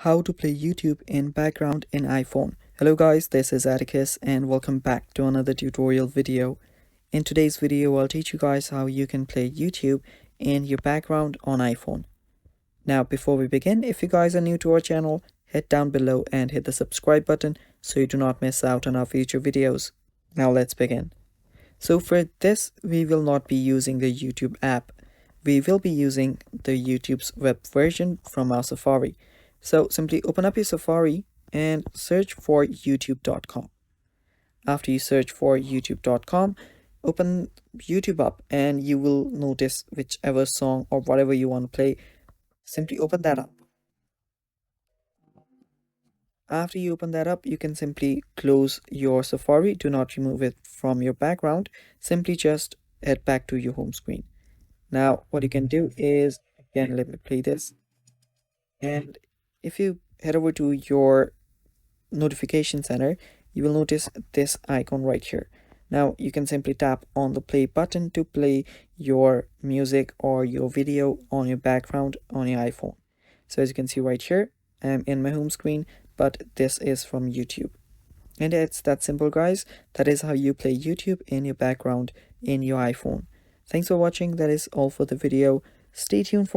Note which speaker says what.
Speaker 1: How to play YouTube in background in iPhone. Hello guys, this is Atticus and welcome back to another tutorial video. In today's video, I'll teach you guys how you can play YouTube in your background on iPhone. Now, before we begin, if you guys are new to our channel, head down below and hit the subscribe button so you do not miss out on our future videos. Now let's begin. So for this, we will not be using the YouTube app. We will be using the YouTube's web version from our Safari. So simply open up your Safari and search for youtube.com. After you search for youtube.com, open YouTube up and you will notice whichever song or whatever you want to play. Simply open that up. After you open that up, you can simply close your Safari. Do not remove it from your background. Simply just head back to your home screen. Now, what you can do is, again, let me play this. And if you head over to your notification center, you will notice this icon right here. Now, you can simply tap on the play button to play your music or your video on your background on your iPhone. So as you can see right here, I'm in my home screen, but this is from YouTube. And it's that simple, guys. That is how you play YouTube in your background in your iPhone. Thanks for watching. That is all for the video. Stay tuned for